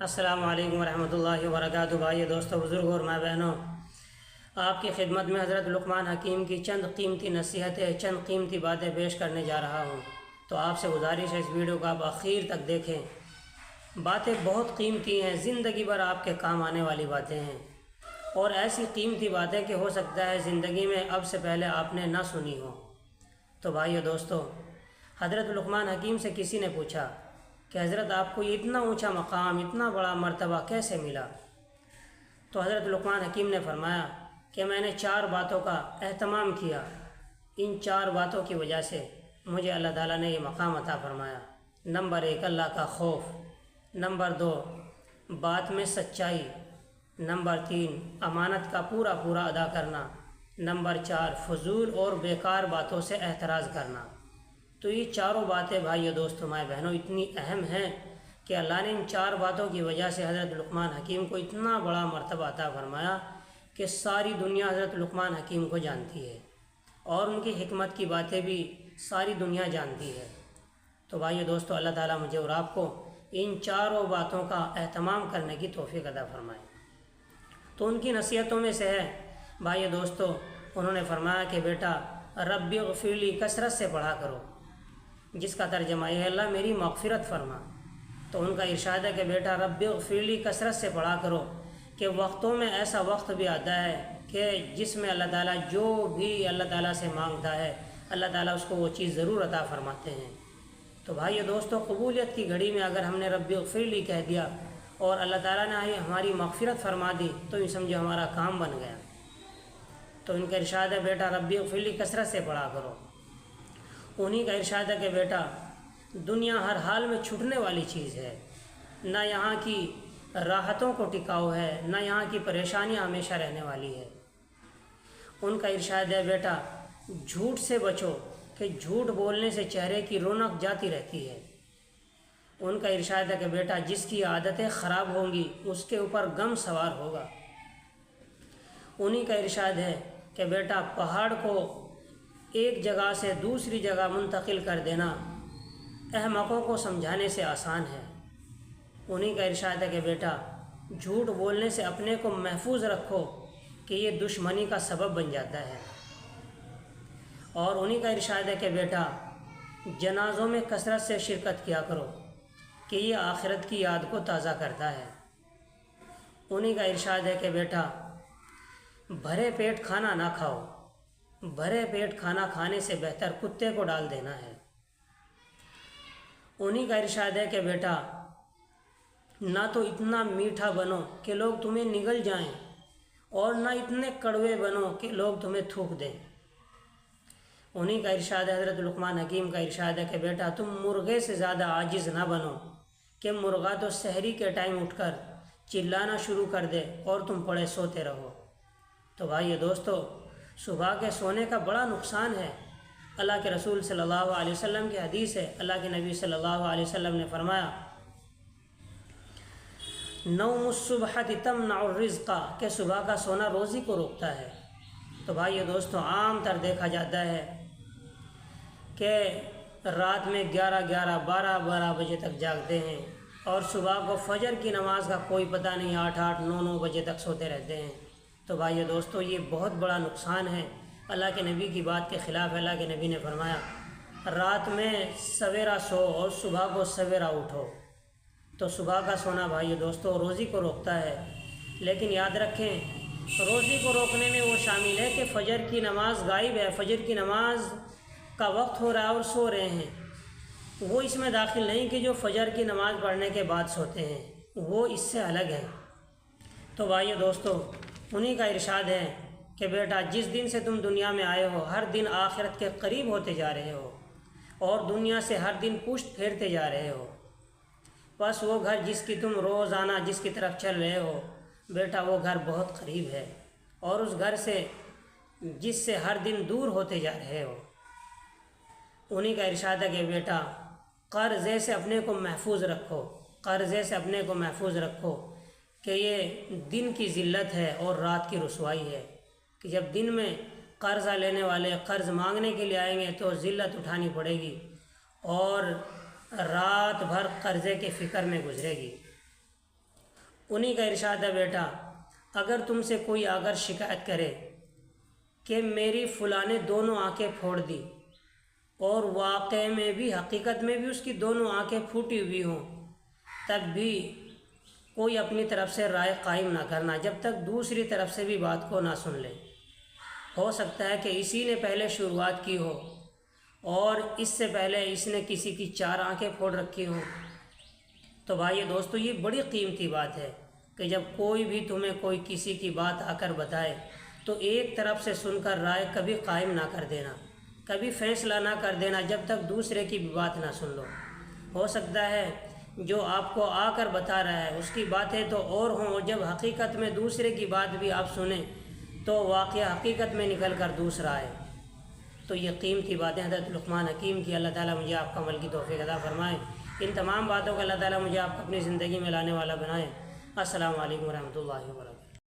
السلام علیکم ورحمۃ اللہ وبرکاتہ۔ بھائی دوستوں، بزرگوں اور ماں بہنوں، آپ کی خدمت میں حضرت لقمان حکیم کی چند قیمتی نصیحتیں، چند قیمتی باتیں پیش کرنے جا رہا ہوں۔ تو آپ سے گزارش ہے اس ویڈیو کو آپ آخر تک دیکھیں۔ باتیں بہت قیمتی ہیں، زندگی بھر آپ کے کام آنے والی باتیں ہیں، اور ایسی قیمتی باتیں کہ ہو سکتا ہے زندگی میں اب سے پہلے آپ نے نہ سنی ہو۔ تو بھائیو دوستو، حضرت لقمان حکیم سے کسی نے پوچھا کہ حضرت آپ کو یہ اتنا اونچا مقام، اتنا بڑا مرتبہ کیسے ملا؟ تو حضرت لقمان حکیم نے فرمایا کہ میں نے 4 باتوں کا اہتمام کیا، ان 4 باتوں کی وجہ سے مجھے اللہ تعالیٰ نے یہ مقام عطا فرمایا۔ نمبر 1، اللہ کا خوف۔ نمبر 2، بات میں سچائی۔ نمبر 3، امانت کا پورا ادا کرنا۔ نمبر 4، فضول اور بیکار باتوں سے احتراز کرنا۔ تو یہ 4 باتیں بھائیو دوستو مائیں بہنوں اتنی اہم ہیں کہ اللہ نے ان 4 باتوں کی وجہ سے حضرت لقمان حکیم کو اتنا بڑا مرتبہ عطا فرمایا کہ ساری دنیا حضرت لقمان حکیم کو جانتی ہے، اور ان کی حکمت کی باتیں بھی ساری دنیا جانتی ہے۔ تو بھائیو دوستو، اللہ تعالیٰ مجھے اور آپ کو ان 4 باتوں کا اہتمام کرنے کی توفیق عطا فرمائے۔ تو ان کی نصیحتوں میں سے ہے بھائیو دوستو، انہوں نے فرمایا کہ بیٹا رب اغفر لی کثرت سے پڑھا کرو، جس کا ترجمہ یہ ہے اللہ میری مغفرت فرما۔ تو ان کا ارشاد ہے کہ بیٹا رب اغفر لی کثرت سے پڑھا کرو، کہ وقتوں میں ایسا وقت بھی آتا ہے کہ جس میں اللہ تعالیٰ جو بھی اللہ تعالیٰ سے مانگتا ہے اللہ تعالیٰ اس کو وہ چیز ضرور عطا فرماتے ہیں۔ تو بھائیو دوستو، قبولیت کی گھڑی میں اگر ہم نے رب اغفر لی کہہ دیا اور اللہ تعالیٰ نے ہماری مغفرت فرما دی تو یہ سمجھو ہمارا کام بن گیا۔ تو ان کا ارشاد ہے بیٹا رب اغفر لی کثرت سے پڑھا کرو۔ انہی کا ارشاد ہے کہ بیٹا دنیا ہر حال میں چھوٹنے والی چیز ہے، نہ یہاں کی راحتوں کو ٹکاؤ ہے، نہ یہاں کی پریشانیاں ہمیشہ رہنے والی ہے۔ ان کا ارشاد ہے بیٹا جھوٹ سے بچو، کہ جھوٹ بولنے سے چہرے کی رونق جاتی رہتی ہے۔ ان کا ارشاد ہے کہ بیٹا جس کی عادتیں خراب ہوں گی اس کے اوپر غم سوار ہوگا۔ انہی کا ارشاد ہے کہ بیٹا پہاڑ کو ایک جگہ سے دوسری جگہ منتقل کر دینا احمقوں کو سمجھانے سے آسان ہے۔ انہی کا ارشاد ہے کہ بیٹا جھوٹ بولنے سے اپنے کو محفوظ رکھو، کہ یہ دشمنی کا سبب بن جاتا ہے۔ اور انہی کا ارشاد ہے کہ بیٹا جنازوں میں کثرت سے شرکت کیا کرو، کہ یہ آخرت کی یاد کو تازہ کرتا ہے۔ انہی کا ارشاد ہے کہ بیٹا بھرے پیٹ کھانا نہ کھاؤ، بھرے پیٹ کھانا کھانے سے بہتر کتے کو ڈال دینا ہے۔ انہی کا ارشاد ہے کہ بیٹا نہ تو اتنا میٹھا بنو کہ لوگ تمہیں نگل جائیں، اور نہ اتنے کڑوے بنو کہ لوگ تمہیں تھوک دیں۔ انہی کا ارشاد ہے حضرت لقمان حکیم کا ارشاد ہے کہ بیٹا تم مرغے سے زیادہ عاجز نہ بنو، کہ مرغا تو سحری کے ٹائم اٹھ کر چلانا شروع کر دے اور تم پڑے سوتے رہو۔ تو بھائیو دوستو، صبح کے سونے کا بڑا نقصان ہے۔ اللہ کے رسول صلی اللہ علیہ وسلم کی حدیث ہے، اللہ کے نبی صلی اللہ علیہ وسلم نے فرمایا نوم الصبح تمنع الرزق، کہ صبح کا سونا روزی کو روکتا ہے۔ تو بھائیو دوستو، عام تر دیکھا جاتا ہے کہ رات میں 11 12 بجے تک جاگتے ہیں، اور صبح کو فجر کی نماز کا کوئی پتہ نہیں، 8 9 بجے تک سوتے رہتے ہیں۔ تو بھائیو دوستو، یہ بہت بڑا نقصان ہے، اللہ کے نبی کی بات کے خلاف ہے۔ اللہ کے نبی نے فرمایا رات میں سویرا سو اور صبح کو سویرا اٹھو۔ تو صبح کا سونا بھائیو دوستو روزی کو روکتا ہے، لیکن یاد رکھیں روزی کو روکنے میں وہ شامل ہے کہ فجر کی نماز غائب ہے، فجر کی نماز کا وقت ہو رہا ہے اور سو رہے ہیں، وہ اس میں داخل نہیں کہ جو فجر کی نماز پڑھنے کے بعد سوتے ہیں، وہ اس سے الگ ہے۔ تو بھائیو دوستو، انہی کا ارشاد ہے کہ بیٹا جس دن سے تم دنیا میں آئے ہو ہر دن آخرت کے قریب ہوتے جا رہے ہو، اور دنیا سے ہر دن پشت پھیرتے جا رہے ہو۔ بس وہ گھر جس کی تم روزانہ جس کی طرف چل رہے ہو بیٹا وہ گھر بہت قریب ہے، اور اس گھر سے جس سے ہر دن دور ہوتے جا رہے ہو۔ انہی کا ارشاد ہے کہ بیٹا قرضے سے اپنے کو محفوظ رکھو، قرضے سے اپنے کو محفوظ رکھو، کہ یہ دن کی ذلت ہے اور رات کی رسوائی ہے، کہ جب دن میں قرضہ لینے والے قرض مانگنے کے لیے آئیں گے تو ذلت اٹھانی پڑے گی، اور رات بھر قرضے کے فکر میں گزرے گی۔ انہی کا ارشاد ہے بیٹا، اگر تم سے کوئی اگر شکایت کرے کہ میری فلاں نے دونوں آنکھیں پھوڑ دی اور واقع میں بھی حقیقت میں بھی اس کی دونوں آنکھیں پھوٹی ہوئی ہوں، تب بھی کوئی اپنی طرف سے رائے قائم نہ کرنا جب تک دوسری طرف سے بھی بات کو نہ سن لے۔ ہو سکتا ہے کہ اسی نے پہلے شروعات کی ہو اور اس سے پہلے اس نے کسی کی 4 آنکھیں پھوڑ رکھی ہوں۔ تو بھائی دوستو، یہ بڑی قیمتی بات ہے کہ جب کوئی بھی تمہیں کوئی کسی کی بات آ کر بتائے تو ایک طرف سے سن کر رائے کبھی قائم نہ کر دینا، کبھی فیصلہ نہ کر دینا جب تک دوسرے کی بھی بات نہ سن لو۔ ہو سکتا ہے جو آپ کو آ کر بتا رہا ہے اس کی باتیں تو اور ہوں، اور جب حقیقت میں دوسرے کی بات بھی آپ سنیں تو واقعہ حقیقت میں نکل کر دوسرا ہے۔ تو یہ قیمتی باتیں حضرت لقمان حکیم کی، اللہ تعالیٰ مجھے آپ کو عمل کی توفیق عطا فرمائے۔ ان تمام باتوں کو اللہ تعالیٰ مجھے آپ کو اپنی زندگی میں لانے والا بنائے۔ السلام علیکم ورحمۃ اللہ وبرکاتہ۔